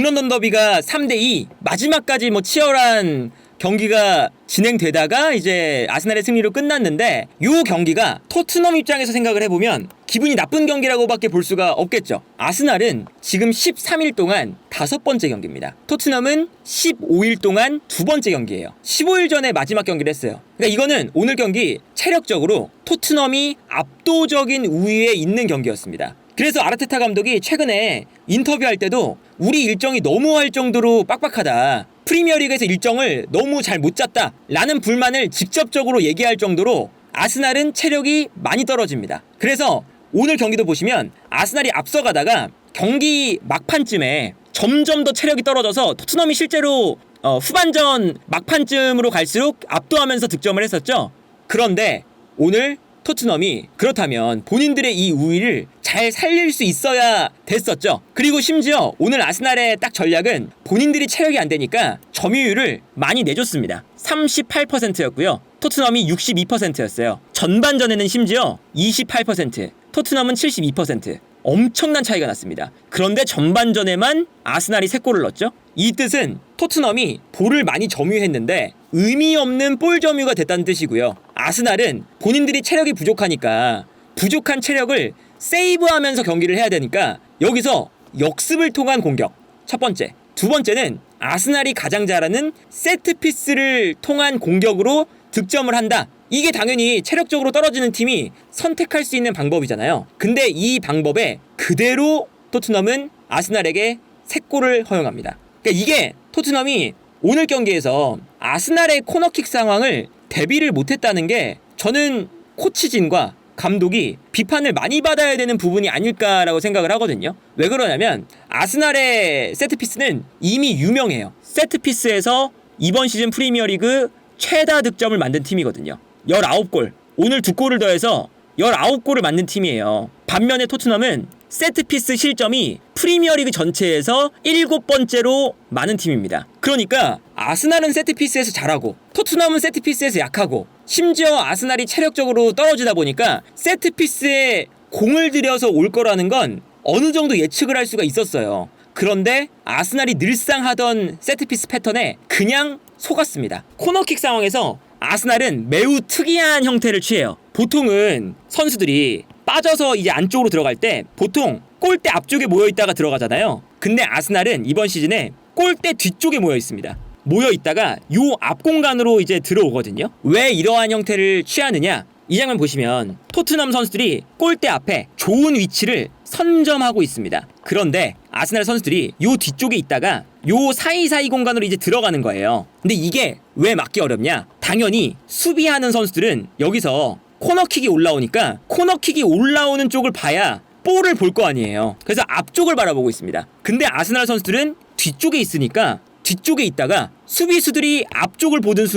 북런던 더비가 3대2 마지막까지 뭐 치열한 경기가 진행되다가 이제 아스날의 승리로 끝났는데 이 경기가 토트넘 입장에서 생각을 해보면 기분이 나쁜 경기라고밖에 볼 수가 없겠죠. 아스날은 지금 13일 동안 5번째 경기입니다. 토트넘은 15일 동안 2번째 경기예요. 15일 전에 마지막 경기를 했어요. 그러니까 이거는 오늘 경기 체력적으로 토트넘이 압도적인 우위에 있는 경기였습니다. 그래서 아르테타 감독이 최근에 인터뷰할 때도 우리 일정이 너무할 정도로 빡빡하다, 프리미어리그에서 일정을 너무 잘 못 짰다 라는 불만을 직접적으로 얘기할 정도로 아스날은 체력이 많이 떨어집니다. 그래서 오늘 경기도 보시면 아스날이 앞서가다가 경기 막판쯤에 점점 더 체력이 떨어져서 토트넘이 실제로 후반전 막판쯤으로 갈수록 압도하면서 득점을 했었죠. 그런데 오늘 토트넘이 그렇다면 본인들의 이 우위를 잘 살릴 수 있어야 됐었죠. 그리고 심지어 오늘 아스날의 딱 전략은 본인들이 체력이 안 되니까 점유율을 많이 내줬습니다. 38%였고요. 토트넘이 62%였어요. 전반전에는 심지어 28%, 토트넘은 72%. 엄청난 차이가 났습니다. 그런데 전반전에만 아스날이 3골을 넣었죠. 이 뜻은 토트넘이 볼을 많이 점유했는데 의미 없는 볼 점유가 됐다는 뜻이고요. 아스날은 본인들이 체력이 부족하니까 부족한 체력을 세이브하면서 경기를 해야 되니까 여기서 역습을 통한 공격, 첫 번째. 두 번째는 아스날이 가장 잘하는 세트피스를 통한 공격으로 득점을 한다. 이게 당연히 체력적으로 떨어지는 팀이 선택할 수 있는 방법이잖아요. 근데 이 방법에 그대로 토트넘은 아스날에게 3골을 허용합니다. 그러니까 이게 토트넘이 오늘 경기에서 아스날의 코너킥 상황을 대비를 못했다는 게 저는 코치진과 감독이 비판을 많이 받아야 되는 부분이 아닐까라고 생각을 하거든요. 왜 그러냐면 아스날의 세트피스는 이미 유명해요. 세트피스에서 이번 시즌 프리미어리그 최다 득점을 만든 팀이거든요. 19골. 오늘 2골을 더해서 19골을 만든 팀이에요. 반면에 토트넘은 세트피스 실점이 프리미어리그 전체에서 7번째로 많은 팀입니다. 그러니까 아스날은 세트피스에서 잘하고 토트넘은 세트피스에서 약하고 심지어 아스날이 체력적으로 떨어지다 보니까 세트피스에 공을 들여서 올 거라는 건 어느 정도 예측을 할 수가 있었어요. 그런데 아스날이 늘상 하던 세트피스 패턴에 그냥 속았습니다. 코너킥 상황에서 아스날은 매우 특이한 형태를 취해요. 보통은 선수들이 빠져서 이제 안쪽으로 들어갈 때 보통 골대 앞쪽에 모여있다가 들어가잖아요. 근데 아스날은 이번 시즌에 골대 뒤쪽에 모여있습니다. 모여있다가 요 앞 공간으로 이제 들어오거든요. 왜 이러한 형태를 취하느냐? 이 장면 보시면 토트넘 선수들이 골대 앞에 좋은 위치를 선점하고 있습니다. 그런데 아스날 선수들이 요 뒤쪽에 있다가 요 사이사이 공간으로 이제 들어가는 거예요. 근데 이게 왜 막기 어렵냐? 당연히 수비하는 선수들은 여기서 코너킥이 올라오니까 코너킥이 올라오는 쪽을 봐야 볼을 볼 거 아니에요. 그래서 앞쪽을 바라보고 있습니다. 근데 아스날 선수들은 뒤쪽에 있으니까 뒤쪽에 있다가 수비수들이 앞쪽을 보던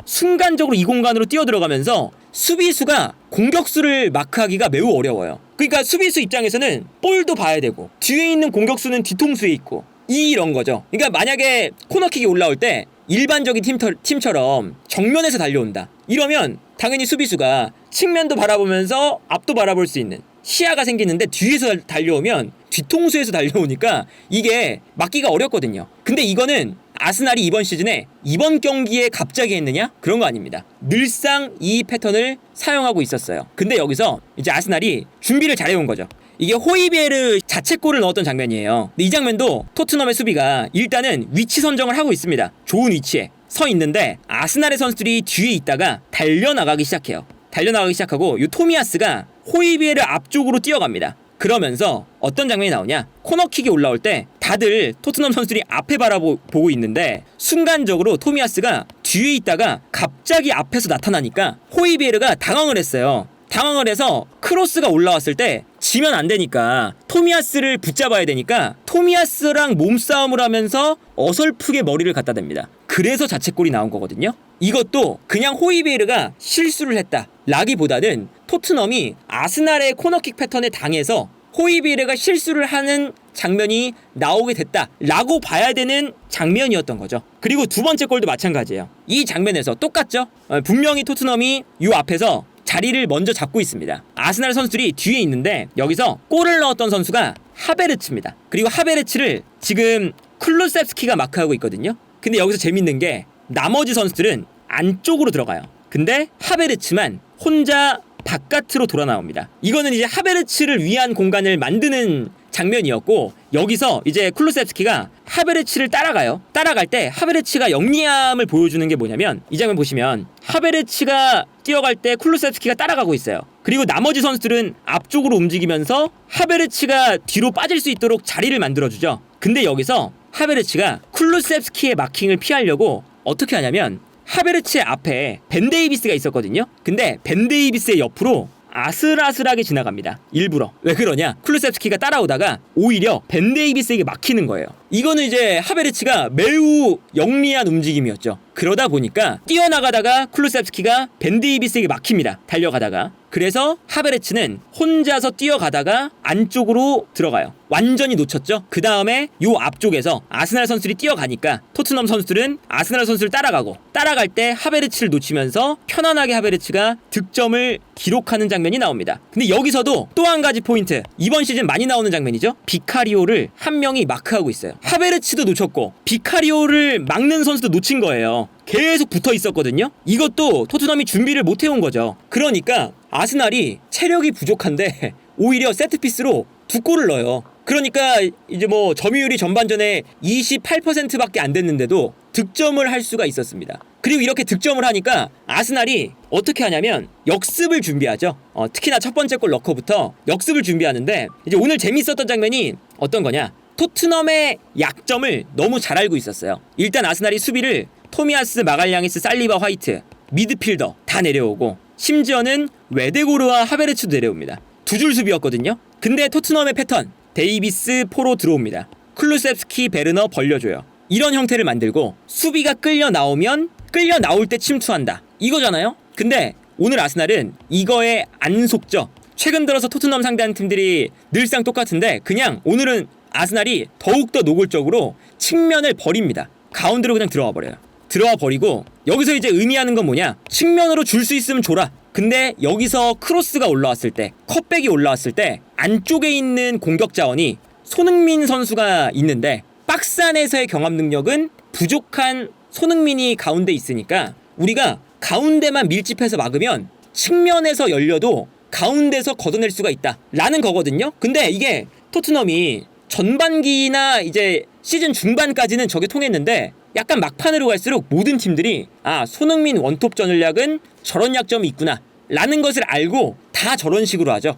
순간적으로 이 공간으로 뛰어들어가면서 수비수가 공격수를 마크하기가 매우 어려워요. 그러니까 수비수 입장에서는 볼도 봐야 되고 뒤에 있는 공격수는 뒤통수에 있고 이런 거죠. 그러니까 만약에 코너킥이 올라올 때 일반적인 팀처럼 정면에서 달려온다. 이러면 당연히 수비수가 측면도 바라보면서 앞도 바라볼 수 있는 시야가 생기는데 뒤에서 달려오면 뒤통수에서 달려오니까 이게 막기가 어렵거든요. 근데 이거는 아스날이 이번 시즌에 이번 경기에 갑자기 했느냐? 그런 거 아닙니다. 늘상 이 패턴을 사용하고 있었어요. 근데 여기서 이제 아스날이 준비를 잘해온 거죠. 이게 호이비에르 자책골을 넣었던 장면이에요. 근데 이 장면도 토트넘의 수비가 일단은 위치 선정을 하고 있습니다. 좋은 위치에 서 있는데 아스날의 선수들이 뒤에 있다가 달려나가기 시작하고 이 토미야스가 호이비에르 앞쪽으로 뛰어갑니다. 그러면서 어떤 장면이 나오냐? 코너킥이 올라올 때 다들 토트넘 선수들이 앞에 바라보고 있는데 순간적으로 토미야스가 뒤에 있다가 갑자기 앞에서 나타나니까 호이비에르가 당황을 했어요. 당황을 해서 크로스가 올라왔을 때 지면 안 되니까 토미야스를 붙잡아야 되니까 토미야스랑 몸싸움을 하면서 어설프게 머리를 갖다 댑니다. 그래서 자책골이 나온 거거든요. 이것도 그냥 호이비에르가 실수를 했다 라기보다는 토트넘이 아스날의 코너킥 패턴에 당해서 호이비에르가 실수를 하는 장면이 나오게 됐다 라고 봐야 되는 장면이었던 거죠. 그리고 두 번째 골도 마찬가지예요. 이 장면에서 똑같죠? 분명히 토트넘이 이 앞에서 자리를 먼저 잡고 있습니다. 아스날 선수들이 뒤에 있는데 여기서 골을 넣었던 선수가 하베르츠입니다. 그리고 하베르츠를 지금 클루셉스키가 마크하고 있거든요. 근데 여기서 재밌는 게 나머지 선수들은 안쪽으로 들어가요. 근데 하베르츠만 혼자 바깥으로 돌아 나옵니다. 이거는 이제 하베르츠를 위한 공간을 만드는 장면이었고, 여기서 이제 클루셉스키가 하베르츠를 따라가요. 따라갈 때 하베르츠가 영리함을 보여주는 게 뭐냐면, 이 장면 보시면 하베르츠가 뛰어갈 때 클루셉스키가 따라가고 있어요. 그리고 나머지 선수들은 앞쪽으로 움직이면서 하베르츠가 뒤로 빠질 수 있도록 자리를 만들어주죠. 근데 여기서 하베르츠가 클루셉스키의 마킹을 피하려고 어떻게 하냐면, 하베르츠의 앞에 벤 데이비스가 있었거든요. 근데 벤 데이비스의 옆으로 아슬아슬하게 지나갑니다. 일부러. 왜 그러냐? 클루셉스키가 따라오다가 오히려 벤 데이비스에게 막히는 거예요. 이거는 이제 하베르츠가 매우 영리한 움직임이었죠. 그러다 보니까 뛰어나가다가 클루셉스키가 벤 데이비스에게 막힙니다. 달려가다가. 그래서 하베르츠는 혼자서 뛰어가다가 안쪽으로 들어가요. 완전히 놓쳤죠. 그 다음에 요 앞쪽에서 아스날 선수들이 뛰어가니까 토트넘 선수들은 아스날 선수를 따라가고, 따라갈 때 하베르츠를 놓치면서 편안하게 하베르츠가 득점을 기록하는 장면이 나옵니다. 근데 여기서도 또 한 가지 포인트, 이번 시즌 많이 나오는 장면이죠. 비카리오를 한 명이 마크하고 있어요. 하베르츠도 놓쳤고 비카리오를 막는 선수도 놓친 거예요. 계속 붙어 있었거든요. 이것도 토트넘이 준비를 못 해온 거죠. 그러니까 아스날이 체력이 부족한데 오히려 세트피스로 2골을 넣어요. 그러니까 이제 뭐 점유율이 전반전에 28%밖에 안 됐는데도 득점을 할 수가 있었습니다. 그리고 이렇게 득점을 하니까 아스날이 어떻게 하냐면 역습을 준비하죠. 특히나 첫 번째 골 넣고부터 역습을 준비하는데, 이제 오늘 재밌었던 장면이 어떤 거냐? 토트넘의 약점을 너무 잘 알고 있었어요. 일단 아스날이 수비를 토미아스, 마갈량이스, 살리바, 화이트, 미드필더 다 내려오고, 심지어는 웨데고르와 하베르츠도 내려옵니다. 두 줄 수비였거든요. 근데 토트넘의 패턴, 데이비스, 포로 들어옵니다. 클루셉스키, 베르너 벌려줘요. 이런 형태를 만들고 수비가 끌려 나오면 끌려 나올 때 침투한다, 이거잖아요. 근데 오늘 아스날은 이거에 안 속죠. 최근 들어서 토트넘 상대하는 팀들이 늘상 똑같은데, 그냥 오늘은 아스날이 더욱더 노골적으로 측면을 버립니다. 가운데로 그냥 들어와 버려요. 들어와 버리고 여기서 이제 의미하는 건 뭐냐? 측면으로 줄 수 있으면 줘라. 근데 여기서 크로스가 올라왔을 때, 컷백이 올라왔을 때 안쪽에 있는 공격 자원이 손흥민 선수가 있는데 박스 안에서의 경합 능력은 부족한 손흥민이 가운데 있으니까 우리가 가운데만 밀집해서 막으면 측면에서 열려도 가운데서 걷어낼 수가 있다 라는 거거든요. 근데 이게 토트넘이 전반기나 이제 시즌 중반까지는 저게 통했는데, 약간 막판으로 갈수록 모든 팀들이 손흥민 원톱 전략은 저런 약점이 있구나 라는 것을 알고 다 저런 식으로 하죠.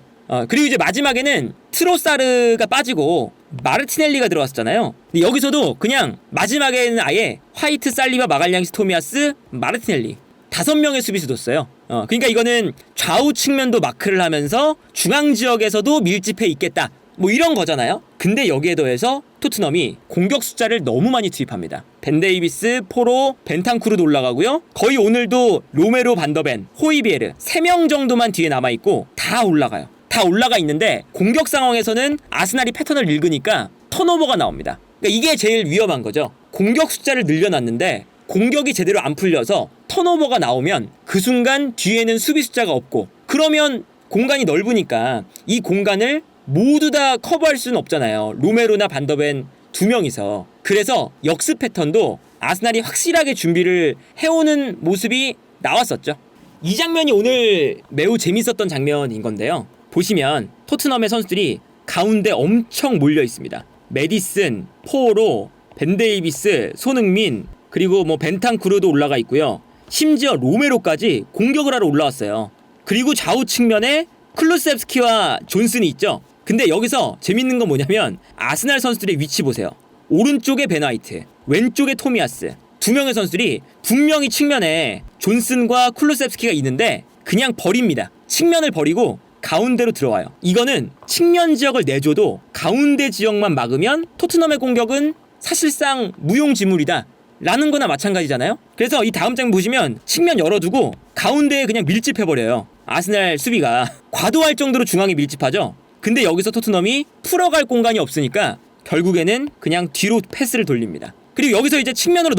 그리고 이제 마지막에는 트로사르가 빠지고 마르티넬리가 들어왔었잖아요. 근데 여기서도 그냥 마지막에는 아예 화이트, 살리바, 마갈량이스, 토미아스, 마르티넬리 5명의 수비수 뒀어요. 그러니까 이거는 좌우 측면도 마크를 하면서 중앙 지역에서도 밀집해 있겠다, 뭐 이런 거잖아요. 근데 여기에 더해서 토트넘이 공격 숫자를 너무 많이 투입합니다. 벤 데이비스, 포로, 벤탄쿠르도 올라가고요. 거의 오늘도 로메로, 반더벤, 호이비에르 3명 정도만 뒤에 남아있고 다 올라가요. 다 올라가 있는데 공격 상황에서는 아스날이 패턴을 읽으니까 턴오버가 나옵니다. 그러니까 이게 제일 위험한 거죠. 공격 숫자를 늘려놨는데 공격이 제대로 안 풀려서 턴오버가 나오면 그 순간 뒤에는 수비 숫자가 없고, 그러면 공간이 넓으니까 이 공간을 모두 다 커버할 수는 없잖아요. 로메로나 반더벤 2명이서. 그래서 역습 패턴도 아스날이 확실하게 준비를 해오는 모습이 나왔었죠. 이 장면이 오늘 매우 재밌었던 장면인 건데요. 보시면 토트넘의 선수들이 가운데 엄청 몰려 있습니다. 메디슨, 포로, 벤 데이비스, 손흥민, 그리고 뭐 벤탄쿠르도 올라가 있고요. 심지어 로메로까지 공격을 하러 올라왔어요. 그리고 좌우 측면에 클루셉스키와 존슨이 있죠. 근데 여기서 재밌는 건 뭐냐면 아스날 선수들의 위치 보세요. 오른쪽에 벤 화이트, 왼쪽에 토미아스, 2명의 선수들이 분명히 측면에 존슨과 쿨루셉스키가 있는데 그냥 버립니다. 측면을 버리고 가운데로 들어와요. 이거는 측면 지역을 내줘도 가운데 지역만 막으면 토트넘의 공격은 사실상 무용지물이다 라는 거나 마찬가지잖아요. 그래서 이 다음 장 보시면 측면 열어두고 가운데에 그냥 밀집해버려요. 아스날 수비가 과도할 정도로 중앙에 밀집하죠. 근데 여기서 토트넘이 풀어갈 공간이 없으니까 결국에는 그냥 뒤로 패스를 돌립니다. 그리고 여기서 이제 측면으로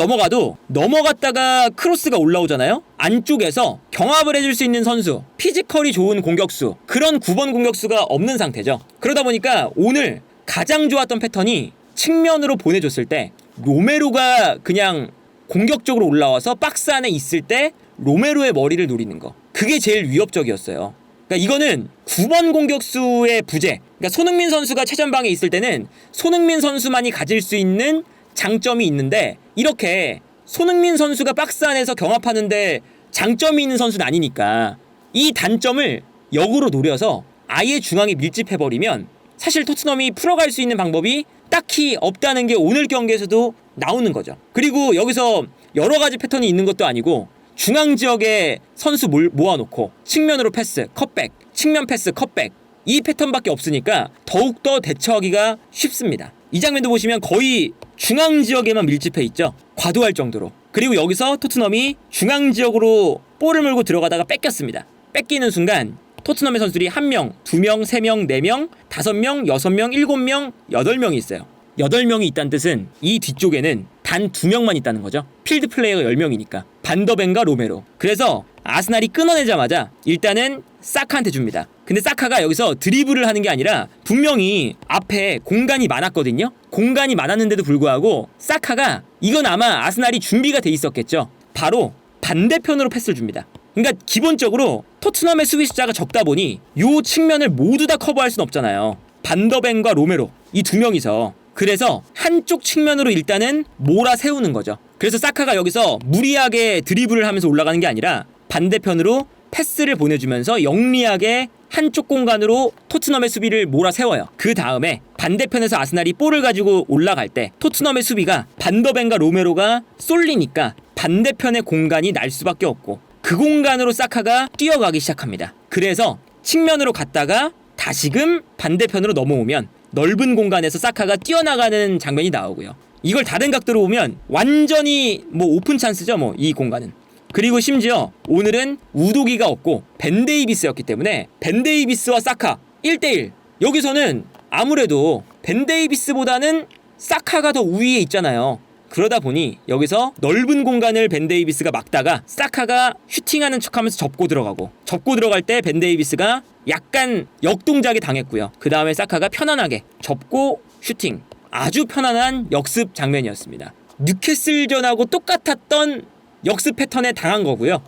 넘어갔다가 크로스가 올라오잖아요. 안쪽에서 경합을 해줄 수 있는 선수, 피지컬이 좋은 공격수, 그런 9번 공격수가 없는 상태죠. 그러다 보니까 오늘 가장 좋았던 패턴이 측면으로 보내줬을 때 로메로가 그냥 공격적으로 올라와서 박스 안에 있을 때 로메로의 머리를 노리는 거. 그게 제일 위협적이었어요. 그러니까 이거는 9번 공격수의 부재. 그러니까 손흥민 선수가 최전방에 있을 때는 손흥민 선수만이 가질 수 있는 장점이 있는데 이렇게 손흥민 선수가 박스 안에서 경합하는데 장점이 있는 선수는 아니니까 이 단점을 역으로 노려서 아예 중앙에 밀집해버리면 사실 토트넘이 풀어갈 수 있는 방법이 딱히 없다는 게 오늘 경기에서도 나오는 거죠. 그리고 여기서 여러 가지 패턴이 있는 것도 아니고 중앙 지역에 선수 모아놓고 측면으로 패스, 컷백, 측면 패스, 컷백 이 패턴밖에 없으니까 더욱더 대처하기가 쉽습니다. 이 장면도 보시면 거의 중앙 지역에만 밀집해 있죠. 과도할 정도로. 그리고 여기서 토트넘이 중앙 지역으로 볼을 몰고 들어가다가 뺏겼습니다. 뺏기는 순간 토트넘의 선수들이 1명, 2명, 3명, 4명, 5명, 6명, 7명, 8명이 있어요. 8명이 있다는 뜻은 이 뒤쪽에는 단 2명만 있다는 거죠. 필드 플레이어가 10명이니까. 반더벤과 로메로. 그래서 아스날이 끊어내자마자 일단은 사카한테 줍니다. 근데 사카가 여기서 드리블을 하는 게 아니라 분명히 앞에 공간이 많았거든요. 공간이 많았는데도 불구하고 사카가 이건 아마 아스날이 준비가 돼 있었겠죠. 바로 반대편으로 패스를 줍니다. 그러니까 기본적으로 토트넘의 수비 숫자가 적다 보니 요 측면을 모두 다 커버할 순 없잖아요. 반더벤과 로메로 이 두 명이서. 그래서 한쪽 측면으로 일단은 몰아세우는 거죠. 그래서 사카가 여기서 무리하게 드리블을 하면서 올라가는 게 아니라 반대편으로 패스를 보내주면서 영리하게 한쪽 공간으로 토트넘의 수비를 몰아세워요. 그 다음에 반대편에서 아스날이 볼을 가지고 올라갈 때 토트넘의 수비가 반더벤과 로메로가 쏠리니까 반대편의 공간이 날 수밖에 없고 그 공간으로 사카가 뛰어가기 시작합니다. 그래서 측면으로 갔다가 다시금 반대편으로 넘어오면 넓은 공간에서 사카가 뛰어나가는 장면이 나오고요. 이걸 다른 각도로 보면 완전히 오픈 찬스죠. 이 공간은. 그리고 심지어 오늘은 우도기가 없고 벤 데이비스였기 때문에 벤 데이비스와 사카 1대1. 여기서는 아무래도 벤 데이비스보다는 사카가 더 우위에 있잖아요. 그러다 보니 여기서 넓은 공간을 벤 데이비스가 막다가 사카가 슈팅하는 척하면서 접고 들어갈 때 벤 데이비스가 약간 역동작에 당했고요. 그 다음에 사카가 편안하게 접고 슈팅. 아주 편안한 역습 장면이었습니다. 뉴캐슬전하고 똑같았던 역습 패턴에 당한 거고요.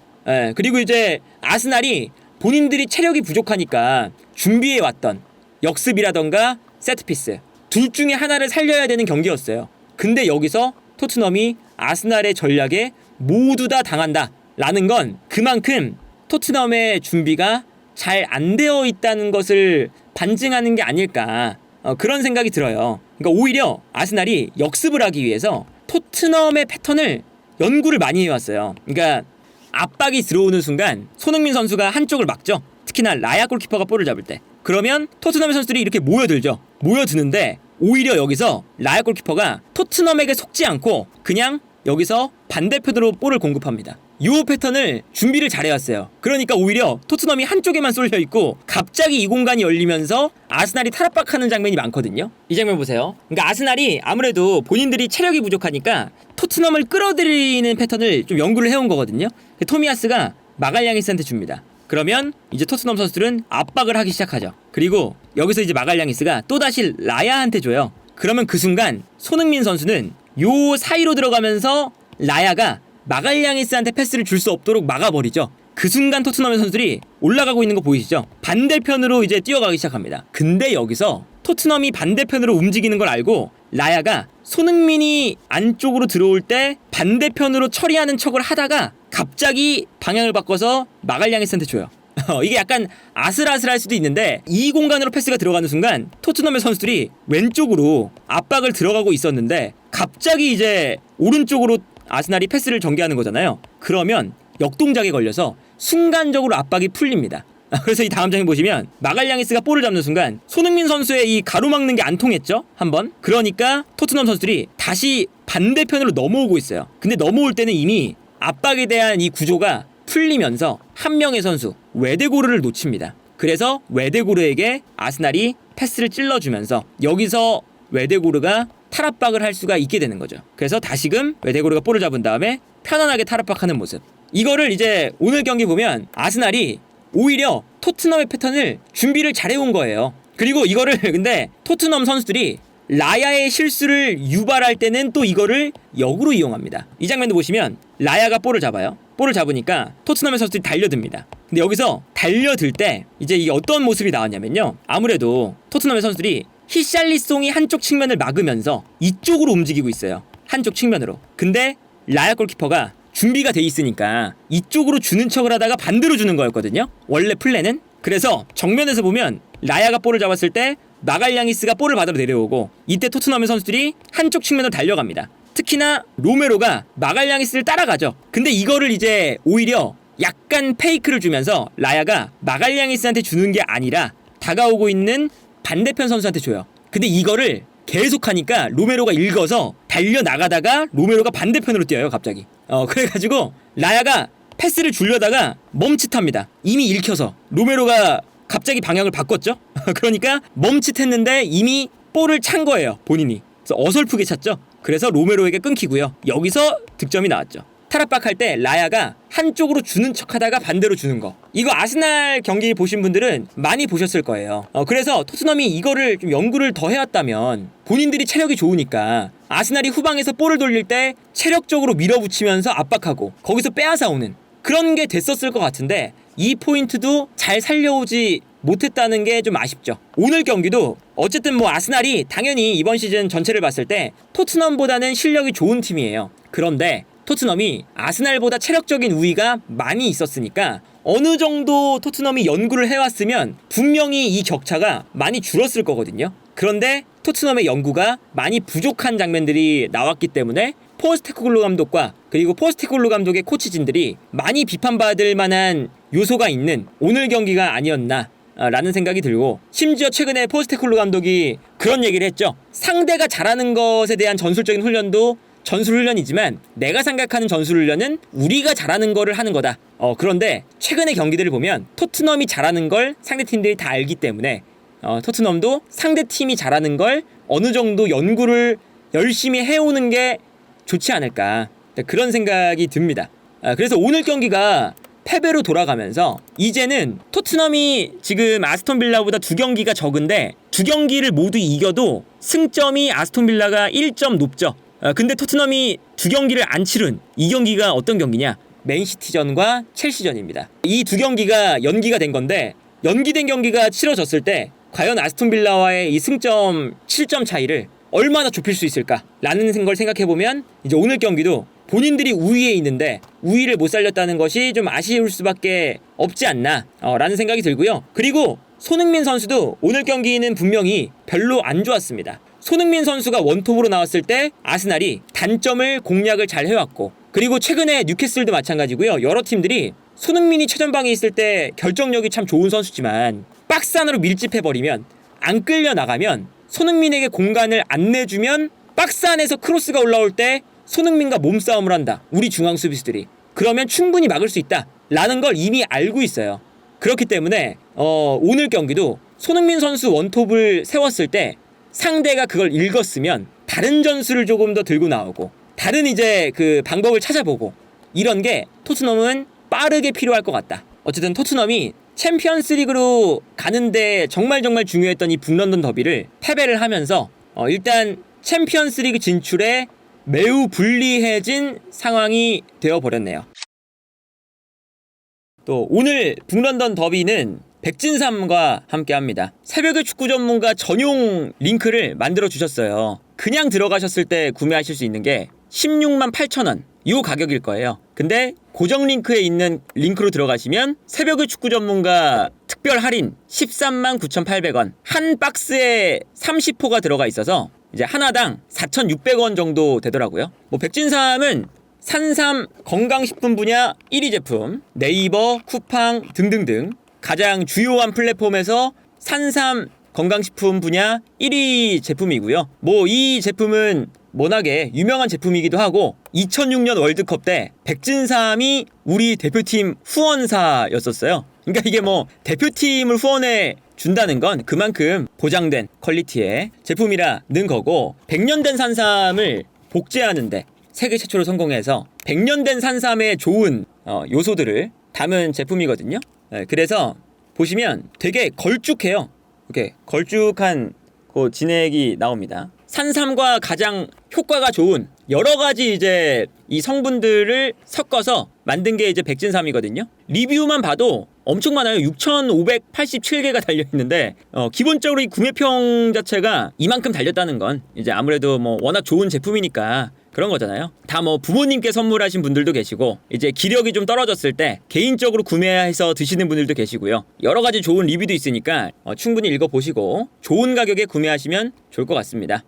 그리고 이제 아스날이 본인들이 체력이 부족하니까 준비해왔던 역습이라던가 세트피스 둘 중에 하나를 살려야 되는 경기였어요. 근데 여기서 토트넘이 아스날의 전략에 모두 다 당한다 라는 건 그만큼 토트넘의 준비가 잘 안 되어 있다는 것을 반증하는 게 아닐까 그런 생각이 들어요. 그러니까 오히려 아스날이 역습을 하기 위해서 토트넘의 패턴을 연구를 많이 해왔어요. 그러니까 압박이 들어오는 순간 손흥민 선수가 한쪽을 막죠. 특히나 라야 골키퍼가 볼을 잡을 때. 그러면 토트넘의 선수들이 이렇게 모여들죠. 모여드는데 오히려 여기서 라야 골키퍼가 토트넘에게 속지 않고 그냥 여기서 반대편으로 볼을 공급합니다. 이 패턴을 준비를 잘해왔어요. 그러니까 오히려 토트넘이 한쪽에만 쏠려있고 갑자기 이 공간이 열리면서 아스날이 탈압박하는 장면이 많거든요. 이 장면 보세요. 그러니까 아스날이 아무래도 본인들이 체력이 부족하니까 토트넘을 끌어들이는 패턴을 좀 연구를 해온 거거든요. 토미야스가 마갈량이스한테 줍니다. 그러면 이제 토트넘 선수들은 압박을 하기 시작하죠. 그리고 여기서 이제 마갈량이스가 또다시 라야한테 줘요. 그러면 그 순간 손흥민 선수는 요 사이로 들어가면서 라야가 마갈량이스한테 패스를 줄 수 없도록 막아버리죠. 그 순간 토트넘의 선수들이 올라가고 있는 거 보이시죠? 반대편으로 이제 뛰어가기 시작합니다. 근데 여기서 토트넘이 반대편으로 움직이는 걸 알고 라야가 손흥민이 안쪽으로 들어올 때 반대편으로 처리하는 척을 하다가 갑자기 방향을 바꿔서 마갈량이스한테 줘요. 이게 약간 아슬아슬할 수도 있는데 이 공간으로 패스가 들어가는 순간 토트넘의 선수들이 왼쪽으로 압박을 들어가고 있었는데 갑자기 이제 오른쪽으로 아스날이 패스를 전개하는 거잖아요. 그러면 역동작에 걸려서 순간적으로 압박이 풀립니다. 그래서 이 다음 장면 보시면 마갈량이스가 볼을 잡는 순간 손흥민 선수의 이 가로막는 게 안 통했죠? 한번. 그러니까 토트넘 선수들이 다시 반대편으로 넘어오고 있어요. 근데 넘어올 때는 이미 압박에 대한 이 구조가 풀리면서 한 명의 선수 웨데고르를 놓칩니다. 그래서 웨데고르에게 아스날이 패스를 찔러주면서 여기서 웨데고르가 탈압박을 할 수가 있게 되는 거죠. 그래서 다시금 웨데고르가 볼을 잡은 다음에 편안하게 탈압박하는 모습. 이거를 이제 오늘 경기 보면 아스날이 오히려 토트넘의 패턴을 준비를 잘해온 거예요. 그리고 이거를 근데 토트넘 선수들이 라야의 실수를 유발할 때는 또 이거를 역으로 이용합니다. 이 장면도 보시면 라야가 볼을 잡아요. 볼을 잡으니까 토트넘의 선수들이 달려듭니다. 근데 여기서 달려들 때 이제 이게 어떤 모습이 나왔냐면요. 아무래도 토트넘의 선수들이 히샬리송이 한쪽 측면을 막으면서 이쪽으로 움직이고 있어요. 한쪽 측면으로. 근데 라야 골키퍼가 준비가 돼 있으니까 이쪽으로 주는 척을 하다가 반대로 주는 거였거든요. 원래 플랜은. 그래서 정면에서 보면 라야가 볼을 잡았을 때 마갈량이스가 볼을 받으러 내려오고 이때 토트넘의 선수들이 한쪽 측면으로 달려갑니다. 특히나 로메로가 마갈량이스를 따라가죠. 근데 이거를 이제 오히려 약간 페이크를 주면서 라야가 마갈량이스한테 주는 게 아니라 다가오고 있는 반대편 선수한테 줘요. 근데 이거를 계속하니까 로메로가 읽어서 달려나가다가 로메로가 반대편으로 뛰어요 갑자기. 그래가지고 라야가 패스를 주려다가 멈칫합니다. 이미 읽혀서. 로메로가 갑자기 방향을 바꿨죠. 그러니까 멈칫했는데 이미 볼을 찬 거예요 본인이. 그래서 어설프게 찼죠. 그래서 로메로에게 끊기고요. 여기서 득점이 나왔죠. 타락박할 때 라야가 한쪽으로 주는 척하다가 반대로 주는 거. 이거 아스날 경기 보신 분들은 많이 보셨을 거예요. 그래서 토트넘이 이거를 좀 연구를 더 해왔다면 본인들이 체력이 좋으니까 아스날이 후방에서 볼을 돌릴 때 체력적으로 밀어붙이면서 압박하고 거기서 빼앗아오는 그런 게 됐었을 것 같은데 이 포인트도 잘 살려오지 못했다는 게 좀 아쉽죠. 오늘 경기도 어쨌든 뭐 아스날이 당연히 이번 시즌 전체를 봤을 때 토트넘보다는 실력이 좋은 팀이에요. 그런데 토트넘이 아스날보다 체력적인 우위가 많이 있었으니까 어느 정도 토트넘이 연구를 해왔으면 분명히 이 격차가 많이 줄었을 거거든요. 그런데 토트넘의 연구가 많이 부족한 장면들이 나왔기 때문에 포스테코글루 감독과 그리고 포스테코글루 감독의 코치진들이 많이 비판받을 만한 요소가 있는 오늘 경기가 아니었나 라는 생각이 들고, 심지어 최근에 포스테코글루 감독이 그런 얘기를 했죠. 상대가 잘하는 것에 대한 전술적인 훈련도 전술훈련이지만 내가 생각하는 전술훈련은 우리가 잘하는 거를 하는 거다. 그런데 최근의 경기들을 보면 토트넘이 잘하는 걸 상대팀들이 다 알기 때문에 토트넘도 상대팀이 잘하는 걸 어느 정도 연구를 열심히 해오는 게 좋지 않을까, 그런 생각이 듭니다. 그래서 오늘 경기가 패배로 돌아가면서 이제는 토트넘이 지금 아스톤빌라보다 2경기가 적은데 2경기를 모두 이겨도 승점이 아스톤빌라가 1점 높죠. 근데 토트넘이 2경기를 안 치른 이 경기가 어떤 경기냐? 맨시티전과 첼시전입니다. 이 2경기가 연기가 된 건데, 연기된 경기가 치러졌을 때 과연 아스톤빌라와의 이 승점 7점 차이를 얼마나 좁힐 수 있을까? 라는 걸 생각해보면 이제 오늘 경기도 본인들이 우위에 있는데 우위를 못 살렸다는 것이 좀 아쉬울 수밖에 없지 않나 라는 생각이 들고요. 그리고 손흥민 선수도 오늘 경기는 분명히 별로 안 좋았습니다. 손흥민 선수가 원톱으로 나왔을 때 아스날이 단점을 공략을 잘 해왔고, 그리고 최근에 뉴캐슬도 마찬가지고요. 여러 팀들이 손흥민이 최전방에 있을 때 결정력이 참 좋은 선수지만 박스 안으로 밀집해버리면, 안 끌려 나가면, 손흥민에게 공간을 안 내주면 박스 안에서 크로스가 올라올 때 손흥민과 몸싸움을 한다, 우리 중앙 수비수들이. 그러면 충분히 막을 수 있다 라는 걸 이미 알고 있어요. 그렇기 때문에 오늘 경기도 손흥민 선수 원톱을 세웠을 때 상대가 그걸 읽었으면 다른 전술을 조금 더 들고 나오고 다른 이제 그 방법을 찾아보고, 이런 게 토트넘은 빠르게 필요할 것 같다. 어쨌든 토트넘이 챔피언스리그로 가는데 정말 중요했던 이 북런던 더비를 패배를 하면서 일단 챔피언스리그 진출에 매우 불리해진 상황이 되어버렸네요. 또 오늘 북런던 더비는 백진삼과 함께합니다. 새벽의 축구 전문가 전용 링크를 만들어 주셨어요. 그냥 들어가셨을 때 구매하실 수 있는 게 16만 8천원 이 가격일 거예요. 근데 고정 링크에 있는 링크로 들어가시면 새벽의 축구 전문가 특별 할인 13만 9,800원, 한 박스에 30포가 들어가 있어서 이제 하나당 4,600원 정도 되더라고요. 뭐 백진삼은 산삼 건강식품 분야 1위 제품, 네이버, 쿠팡 등등등 가장 주요한 플랫폼에서 산삼 건강식품 분야 1위 제품이고요. 뭐 이 제품은 워낙에 유명한 제품이기도 하고 2006년 월드컵 때 백진삼이 우리 대표팀 후원사였었어요. 그러니까 이게 뭐 대표팀을 후원해 준다는 건 그만큼 보장된 퀄리티의 제품이라는 거고, 100년 된 산삼을 복제하는데 세계 최초로 성공해서 100년 된 산삼의 좋은 요소들을 담은 제품이거든요. 그래서 보시면 되게 걸쭉해요. 이렇게 걸쭉한 그 진액이 나옵니다. 산삼과 가장 효과가 좋은 여러 가지 이제 이 성분들을 섞어서 만든 게 이제 백진삼이거든요. 리뷰만 봐도 엄청 많아요. 6,587개가 달려 있는데 기본적으로 이 구매평 자체가 이만큼 달렸다는 건 이제 아무래도 뭐 워낙 좋은 제품이니까 그런 거잖아요. 다 뭐 부모님께 선물하신 분들도 계시고 이제 기력이 좀 떨어졌을 때 개인적으로 구매해서 드시는 분들도 계시고요. 여러 가지 좋은 리뷰도 있으니까 충분히 읽어보시고 좋은 가격에 구매하시면 좋을 것 같습니다.